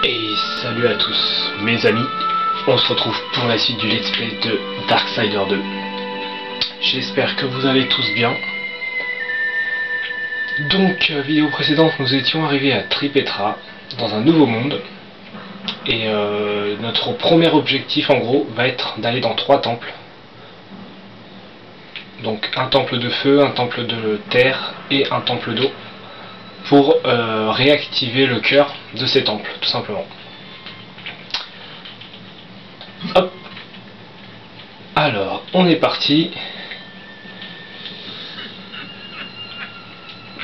Et salut à tous mes amis, on se retrouve pour la suite du let's play de Darksiders 2. J'espère que vous allez tous bien. Donc, vidéo précédente, nous étions arrivés à Tripetra, dans un nouveau monde. Et notre premier objectif en gros va être d'aller dans 3 temples. Donc un temple de feu, un temple de terre et un temple d'eau. Pour réactiver le cœur de ces temples, tout simplement. Hop. Alors, on est parti.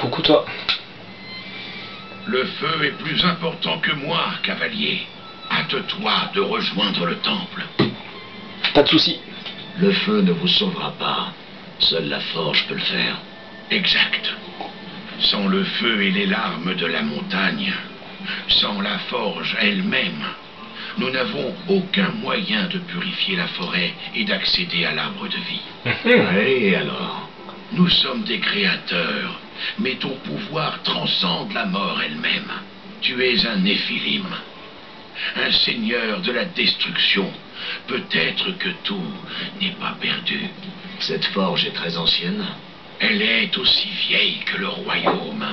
Coucou toi. Le feu est plus important que moi, cavalier. Hâte-toi de rejoindre le temple. Pas de soucis. Le feu ne vous sauvera pas. Seule la forge peut le faire. Exact. Sans le feu et les larmes de la montagne, sans la forge elle-même, nous n'avons aucun moyen de purifier la forêt et d'accéder à l'arbre de vie. Et alors? Nous sommes des créateurs, mais ton pouvoir transcende la mort elle-même. Tu es un Néphilim, un seigneur de la destruction. Peut-être que tout n'est pas perdu. Cette forge est très ancienne. Elle est aussi vieille que le royaume,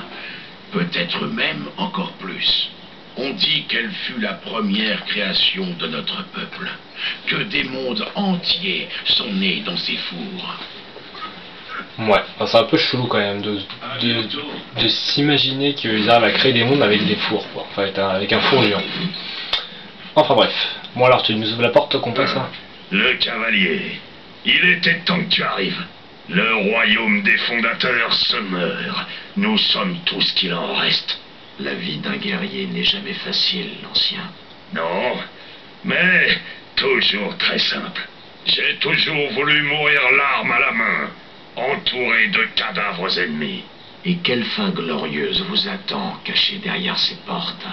peut-être même encore plus. On dit qu'elle fut la première création de notre peuple, que des mondes entiers sont nés dans ces fours. Ouais, enfin, c'est un peu chelou quand même de s'imaginer qu'ils arrivent à créer des mondes avec des fours, quoi. Enfin, avec un four géant. Enfin bref, bon alors tu nous ouvres la porte qu'on passe là. Le cavalier, il était temps que tu arrives. Le royaume des fondateurs se meurt. Nous sommes tout ce qu'il en reste. La vie d'un guerrier n'est jamais facile, l'ancien. Non, mais toujours très simple. J'ai toujours voulu mourir l'arme à la main, entouré de cadavres ennemis. Et quelle fin glorieuse vous attend, cachée derrière ces portes?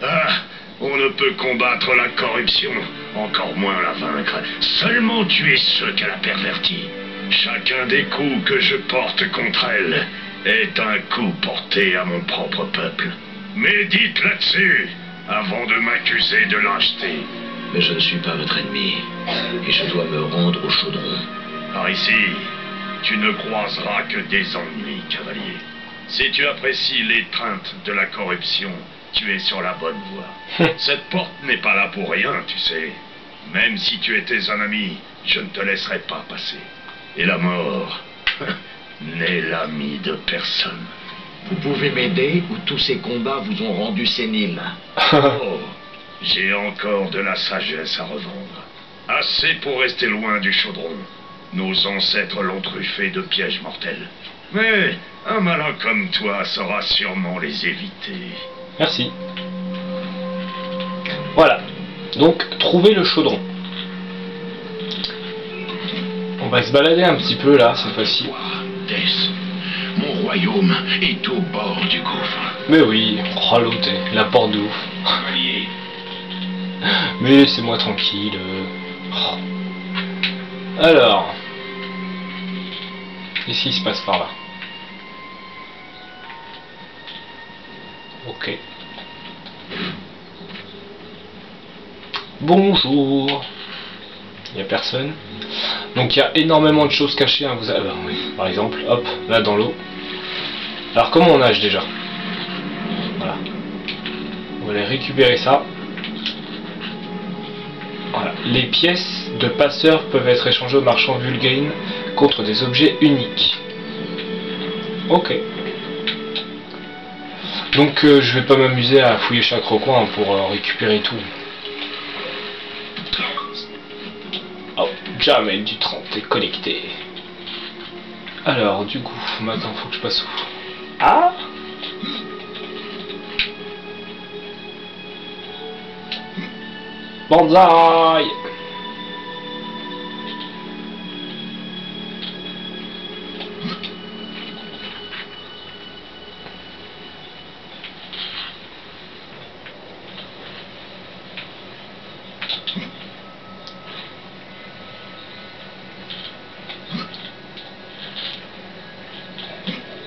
Ah, on ne peut combattre la corruption, encore moins la vaincre. Seulement tuer ceux qu'elle a pervertis. Chacun des coups que je porte contre elle est un coup porté à mon propre peuple. Médite là-dessus, avant de m'accuser de lâcheté. Mais je ne suis pas votre ennemi, et je dois me rendre au chaudron. Par ici, tu ne croiseras que des ennuis, cavalier. Si tu apprécies l'étreinte de la corruption, tu es sur la bonne voie. Cette porte n'est pas là pour rien, tu sais. Même si tu étais un ami, je ne te laisserai pas passer. Et la mort n'est l'ami de personne. Vous pouvez m'aider ou tous ces combats vous ont rendu sénile? Oh, j'ai encore de la sagesse à revendre. Assez pour rester loin du chaudron. Nos ancêtres l'ont truffé de pièges mortels. Mais un malin comme toi saura sûrement les éviter. Merci. Voilà. Donc, trouver le chaudron. On va se balader un petit peu là, cette fois-ci. Death, mon royaume est au bord du gouffre. Mais oui, oh l'autre, la porte de ouf. Cavalier, Mais laissez-moi tranquille. Oh. Alors, qu'est-ce qui se passe par là? Ok. Bonjour. Il n'y a personne. Donc il y a énormément de choses cachées. Hein. Oui. Par exemple, hop, là dans l'eau. Alors comment on nage déjà? Voilà. On va aller récupérer ça. Voilà. Les pièces de passeurs peuvent être échangées au marchand Vulgrine contre des objets uniques. Ok. Donc je vais pas m'amuser à fouiller chaque recoin pour récupérer tout. Oh, jamais du 30 est connecté. Alors du coup, maintenant faut que je passe où? Ah! Banzai!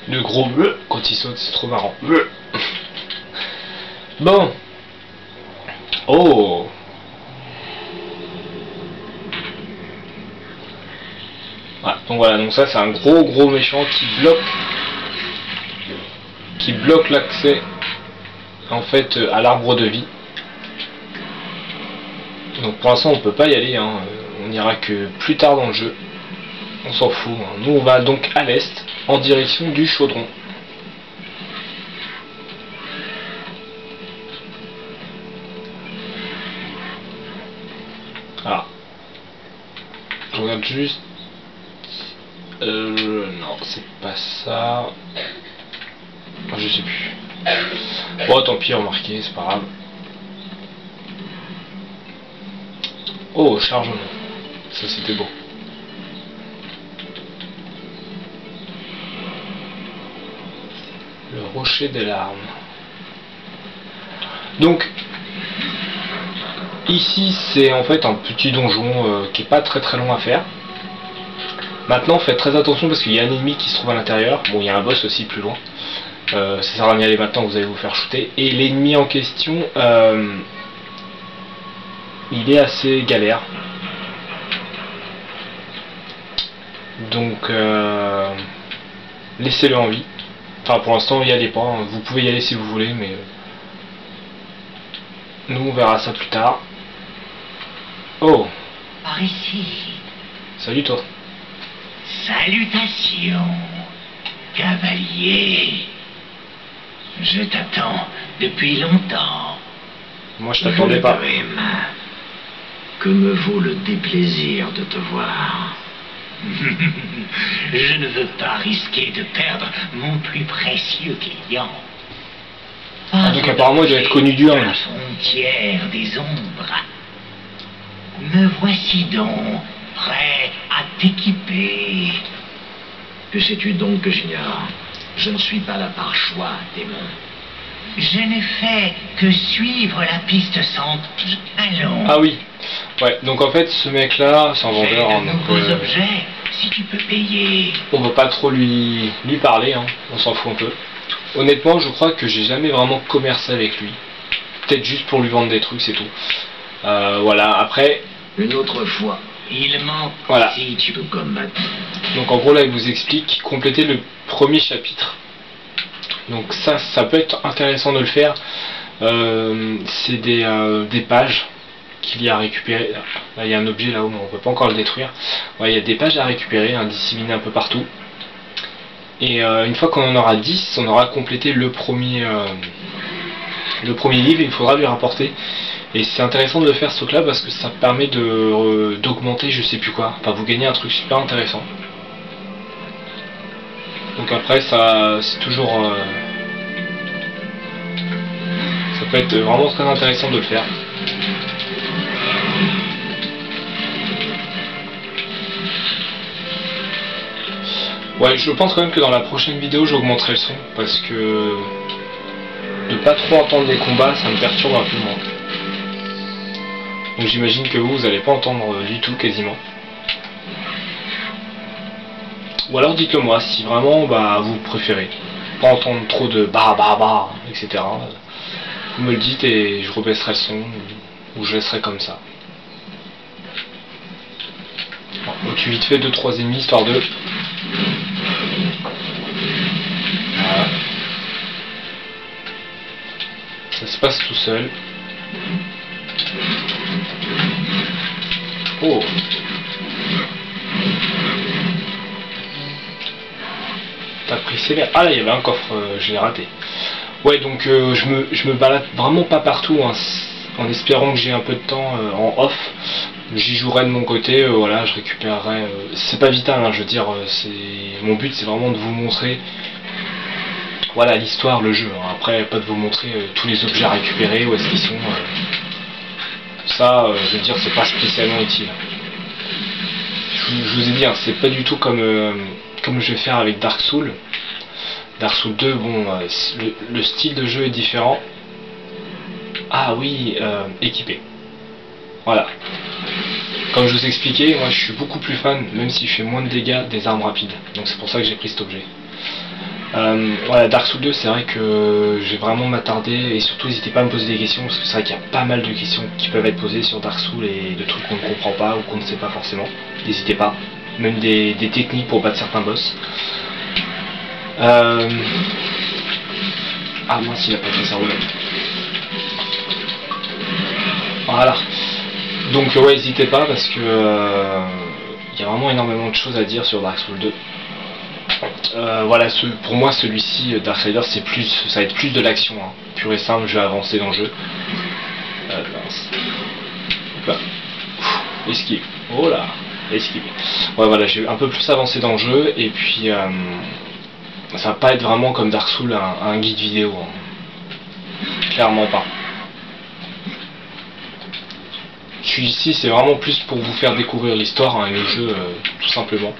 Le gros bleu quand il saute, c'est trop marrant. Bon, Oh. Ouais, donc voilà, donc ça c'est un gros méchant qui bloque l'accès en fait à l'arbre de vie. Donc pour l'instant on peut pas y aller, hein. On ira que plus tard dans le jeu. On s'en fout, hein. Nous on va donc à l'est en direction du chaudron. Ah. Je regarde juste. Non, c'est pas ça. Je sais plus. Bon, tant pis, remarquez, c'est pas grave. Oh, chargement. Ça, c'était beau. Le rocher des larmes. Donc, ici, c'est en fait un petit donjon qui est pas très long à faire. Maintenant, faites très attention parce qu'il y a un ennemi qui se trouve à l'intérieur. Bon, il y a un boss aussi plus loin. Ça sert à rien d'y aller maintenant, vous allez vous faire shooter. Et l'ennemi en question, il est assez galère. Donc, laissez-le en vie. Enfin, pour l'instant, y allez pas. Hein. Vous pouvez y aller si vous voulez, mais nous, on verra ça plus tard. Oh. Par ici. Salut toi. Salutations, cavalier. Je t'attends depuis longtemps. Moi je t'attendais pas. Que me vaut le déplaisir de te voir? Je ne veux pas risquer de perdre mon plus précieux client. Ah, donc apparemment il doit être connu du 1. La frontière des ombres. Me voici donc prêt à t'équiper. Que sais-tu donc que j'ignore? Je ne suis pas là par choix, démon. Je n'ai fait que suivre la piste sans... Allons. Ah oui. Ouais, donc en fait ce mec là, c'est un vendeur. Fais de nouveaux objets, si tu peux payer. On va pas trop lui parler, hein. On s'en fout un peu. Honnêtement, je crois que j'ai jamais vraiment commercé avec lui. Peut-être juste pour lui vendre des trucs, c'est tout. Voilà, après... Une autre fois. Il manque voilà. Si tu peux combattre. Donc en gros là il vous explique compléter le premier chapitre. Donc ça peut être intéressant de le faire. C'est des pages qu'il y a à récupérer. Là il y a un objet là-haut mais on peut pas encore le détruire. Ouais, il y a des pages à récupérer, hein, disséminées un peu partout. Et une fois qu'on en aura 10, on aura complété le premier livre et il faudra lui rapporter. Et c'est intéressant de le faire ce truc là parce que ça permet d'augmenter je sais plus quoi. Enfin vous gagnez un truc super intéressant. Donc après ça c'est toujours ça peut être vraiment très intéressant de le faire. Ouais, je pense quand même que dans la prochaine vidéo j'augmenterai le son parce que de pas trop entendre les combats ça me perturbe un peu moins. Donc j'imagine que vous allez pas entendre du tout quasiment. Ou alors dites-le moi si vraiment bah, vous préférez. Pas entendre trop de bah etc. Vous me le dites et je rebaisserai le son ou je laisserai comme ça. Bon, on tue vite fait 2-3 ennemis histoire de... Voilà. Ça se passe tout seul. Oh. T'as pris sévère. Ah là il y avait un coffre, je l'ai raté. Ouais donc je me balade vraiment pas partout hein, en espérant que j'ai un peu de temps en off. J'y jouerai de mon côté, voilà, je récupérerai. C'est pas vital, hein, je veux dire, mon but c'est vraiment de vous montrer voilà l'histoire, le jeu. Hein. Après pas de vous montrer tous les objets à récupérer, où est-ce qu'ils sont. Ça, je veux dire, c'est pas spécialement utile. Je vous ai dit, hein, c'est pas du tout comme je vais faire avec Dark Souls. Dark Souls 2, bon, le style de jeu est différent. Ah oui, équipé. Voilà. Comme je vous expliquais, moi je suis beaucoup plus fan, même si je fais moins de dégâts, des armes rapides. Donc c'est pour ça que j'ai pris cet objet. Voilà, Dark Souls 2, c'est vrai que je vais vraiment m'attarder, et surtout n'hésitez pas à me poser des questions, parce que c'est vrai qu'il y a pas mal de questions qui peuvent être posées sur Dark Souls et de trucs qu'on ne comprend pas ou qu'on ne sait pas forcément. N'hésitez pas, même des techniques pour battre certains boss. Ah mince, il a pas fait ça roule. Voilà. Donc ouais, n'hésitez pas parce que il y a vraiment énormément de choses à dire sur Dark Souls 2. Voilà, pour moi celui-ci, Darksiders, ça va être plus de l'action, hein. Pur et simple, je vais avancer dans le jeu. Mince. Hop là. Esquive. Oh là, esquive. Ouais, voilà, j'ai un peu plus avancé dans le jeu et puis ça va pas être vraiment comme Dark Souls un guide vidéo, hein. Clairement pas. Je suis ici, c'est vraiment plus pour vous faire découvrir l'histoire, hein, et le jeu, tout simplement.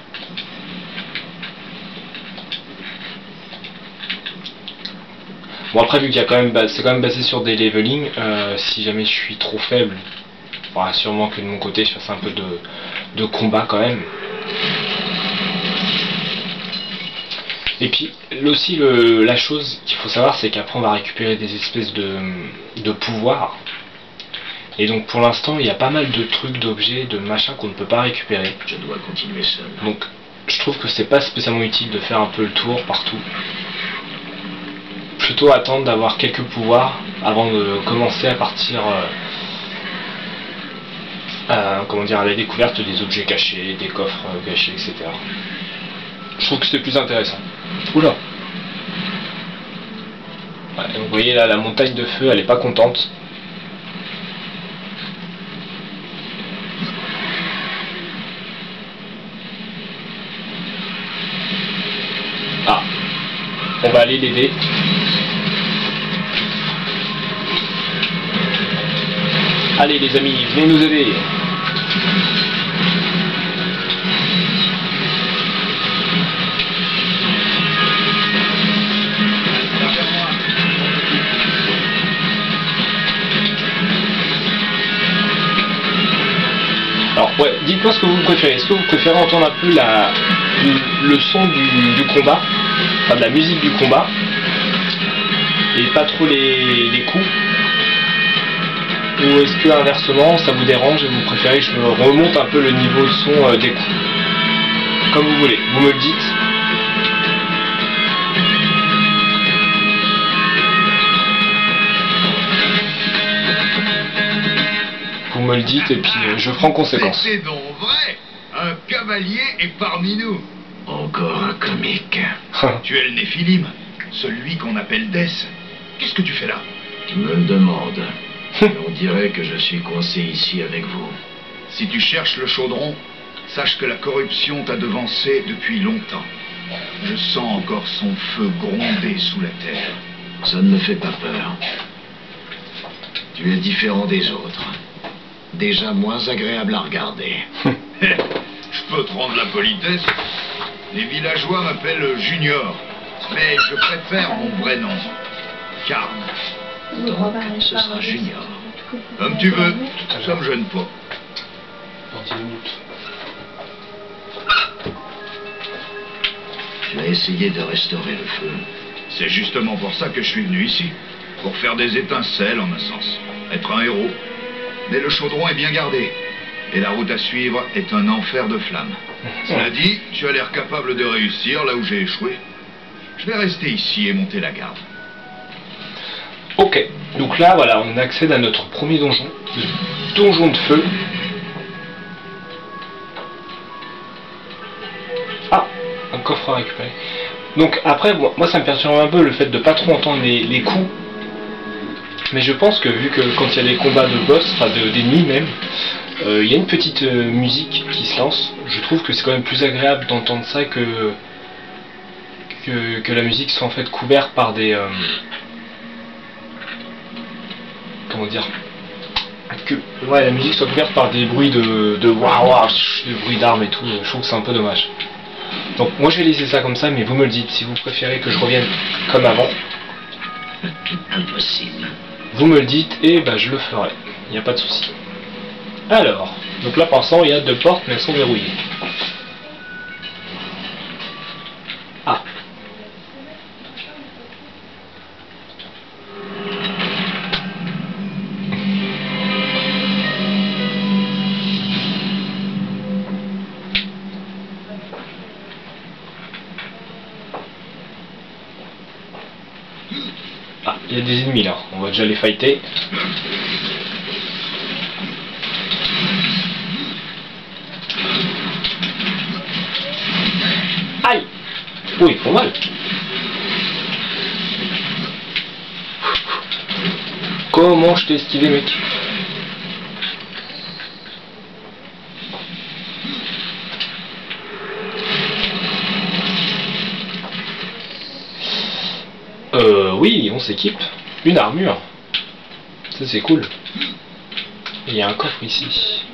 Bon, après, vu qu'il y a c'est quand même basé sur des leveling, si jamais je suis trop faible, il faudra sûrement que de mon côté je fasse un peu de combat quand même. Et puis aussi la chose qu'il faut savoir, c'est qu'après on va récupérer des espèces de pouvoirs. Et donc pour l'instant il y a pas mal de trucs, d'objets, de machins qu'on ne peut pas récupérer. Je dois continuer seul. Donc je trouve que c'est pas spécialement utile de faire un peu le tour partout. Plutôt attendre d'avoir quelques pouvoirs avant de commencer à partir comment dire, à la découverte des objets cachés, des coffres cachés, etc. Je trouve que c'est plus intéressant. Oula. Ouais, donc vous voyez là, la montagne de feu, elle est pas contente. Ah, on va aller l'aider. Allez les amis, venez nous aider. Alors ouais, dites-moi ce que vous préférez. Est-ce que vous préférez entendre un peu le son du combat, enfin de la musique du combat, et pas trop les coups? Ou est-ce que inversement ça vous dérange et vous préférez que je me remonte un peu le niveau de son des coups? Comme vous voulez, vous me le dites. Vous me le dites et puis je ferai en conséquence. C'est donc vrai. Un cavalier est parmi nous. Encore un comique. Tu es le Néphilim, celui qu'on appelle Death. Qu'est-ce que tu fais là? Tu me le demandes. On dirait que je suis coincé ici avec vous. Si tu cherches le chaudron, sache que la corruption t'a devancé depuis longtemps. Je sens encore son feu gronder sous la terre. Ça ne me fait pas peur. Tu es différent des autres. Déjà moins agréable à regarder. Je peux te rendre la politesse. Les villageois m'appellent Junior, mais je préfère mon vrai nom, Karn. Donc, ce sera Junior. Comme tu veux, ça me gêne pas. Dans 10 minutes. Tu as essayé de restaurer le feu. C'est justement pour ça que je suis venu ici. Pour faire des étincelles, en un sens. Être un héros. Mais le chaudron est bien gardé. Et la route à suivre est un enfer de flammes. Cela dit, tu as l'air capable de réussir là où j'ai échoué. Je vais rester ici et monter la garde. Ok, donc là voilà, on accède à notre premier donjon, le donjon de feu. Ah, un coffre à récupérer. Donc après, bon, moi ça me perturbe un peu le fait de pas trop entendre les coups. Mais je pense que vu que quand il y a des combats de boss, enfin d'ennemis même, il y a une petite musique qui se lance. Je trouve que c'est quand même plus agréable d'entendre ça que la musique soit en fait couverte par des... comment dire, que ouais, la musique soit couverte par des bruits de waouh, des bruits d'armes et tout. Je trouve que c'est un peu dommage. Donc moi je vais laisser ça comme ça, mais vous me le dites si vous préférez que je revienne comme avant. Impossible. Vous me le dites et bah je le ferai, il n'y a pas de souci. Alors, donc là pour l'instant il y a 2 portes mais elles sont verrouillées. Ah. Ah, il y a des ennemis là, on va déjà les fighter. Aïe! Oh, ils font mal! Comment je t'ai esquivé, mec? Oui, on s'équipe. Une armure. Ça, c'est cool. Et il y a un coffre ici.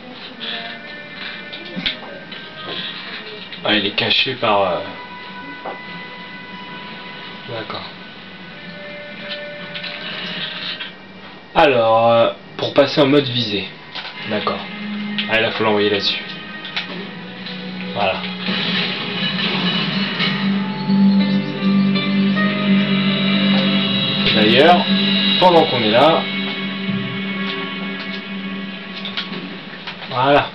Ah, il est caché par... D'accord. Alors, pour passer en mode visée. D'accord. Ah, là, il faut l'envoyer là-dessus. Voilà. D'ailleurs, pendant qu'on est là... Voilà.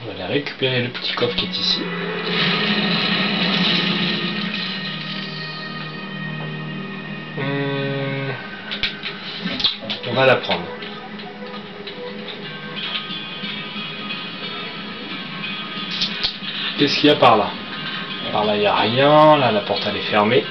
On va aller récupérer le petit coffre qui est ici. On va la prendre. Qu'est-ce qu'il y a par là? Par là, il n'y a rien. Là, la porte, elle est fermée.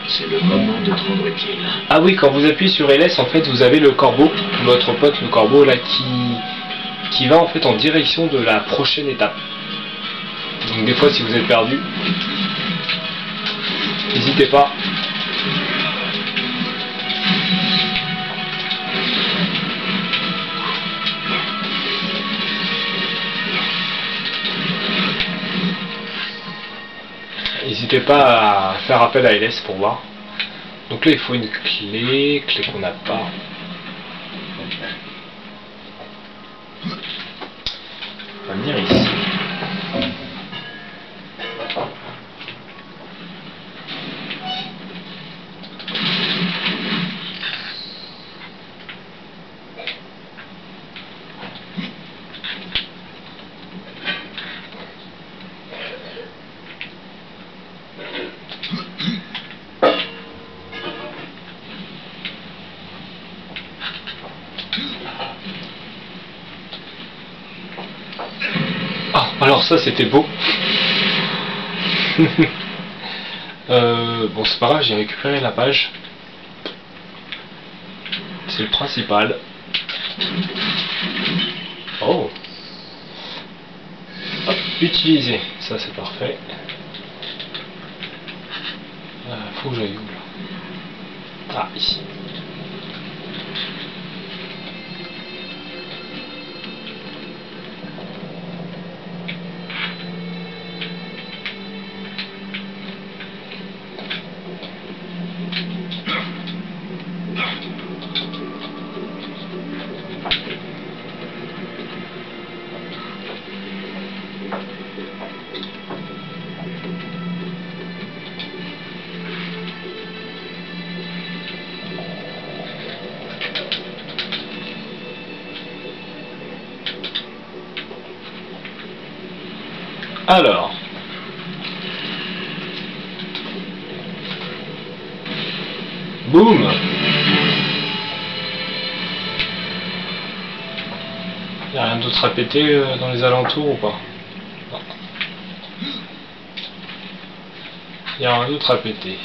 C'est le moment de prendre pied là. Ah oui, quand vous appuyez sur LS, en fait, vous avez le corbeau, votre pote, le corbeau, là, qui va en fait en direction de la prochaine étape. Donc des fois, si vous êtes perdu, n'hésitez pas. N'hésitez pas à faire appel à LS pour voir. Donc là il faut une clé qu'on n'a pas. On va venir ici. Alors ça c'était beau. Bon c'est pas grave, j'ai récupéré la page. C'est le principal. Oh. Hop, utiliser. Ça c'est parfait. Faut que j'aille où là? Ah ici. Alors, boum. Il n'y a rien d'autre à péter dans les alentours ou pas? Non. Il n'y a rien d'autre à péter.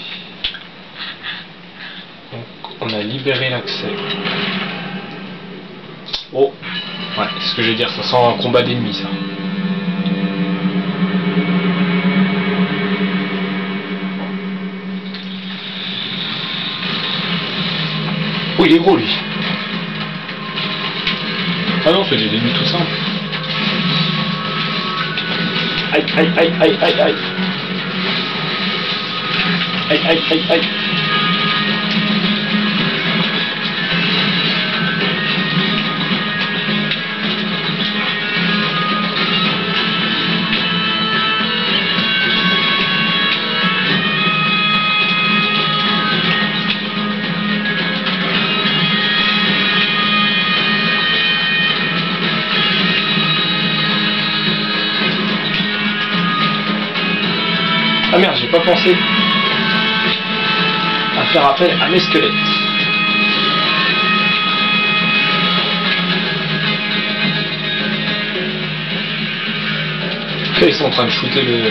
Donc on a libéré l'accès. Oh, ouais, c'est ce que je vais dire, ça sent un combat d'ennemis ça. Oh, il est gros lui. Ah non, c'est des ennemis tout simples. Aïe, aïe, aïe, aïe, aïe, aïe. Aïe, aïe, aïe, aïe. Ah merde, j'ai pas pensé à faire appel à mes squelettes. Ok, ils sont en train de shooter le...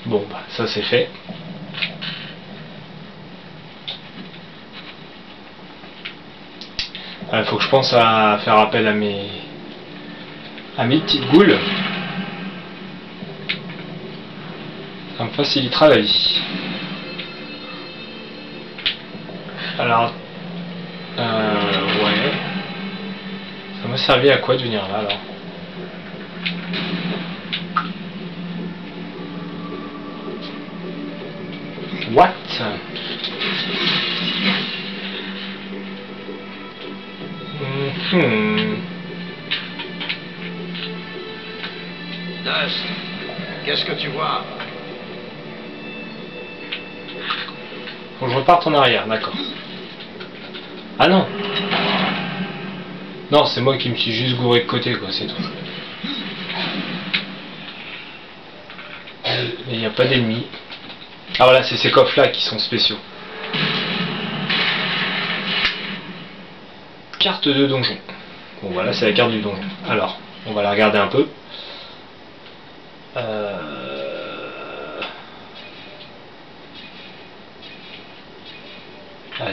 Bon, bah, ça c'est fait. Il faut que je pense à faire appel à mes petites goules. Ça me facilitera la vie. Alors, ouais. Ça m'a servi à quoi de venir là alors? What? Dust, qu'est-ce que tu vois? Faut que je reparte en arrière, d'accord. Ah non! Non, c'est moi qui me suis juste gouré de côté, quoi, c'est tout. Il n'y a pas d'ennemis. Ah voilà, c'est ces coffres là qui sont spéciaux. Carte de donjon. Bon voilà, c'est la carte du donjon. Alors, on va la regarder un peu. Elle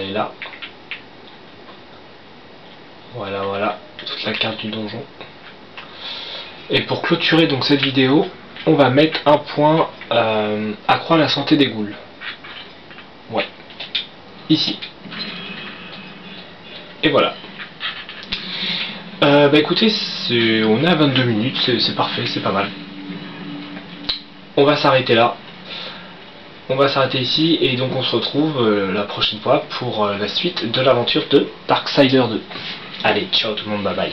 est là. Voilà, voilà, toute la carte du donjon. Et pour clôturer donc cette vidéo, on va mettre un point accroît la santé des ghouls. Ouais. Ici. Et voilà. Bah écoutez, on est à 22 minutes, c'est parfait, c'est pas mal. On va s'arrêter là. On va s'arrêter ici et donc on se retrouve la prochaine fois pour la suite de l'aventure de Darksider 2. Allez, ciao tout le monde, bye bye.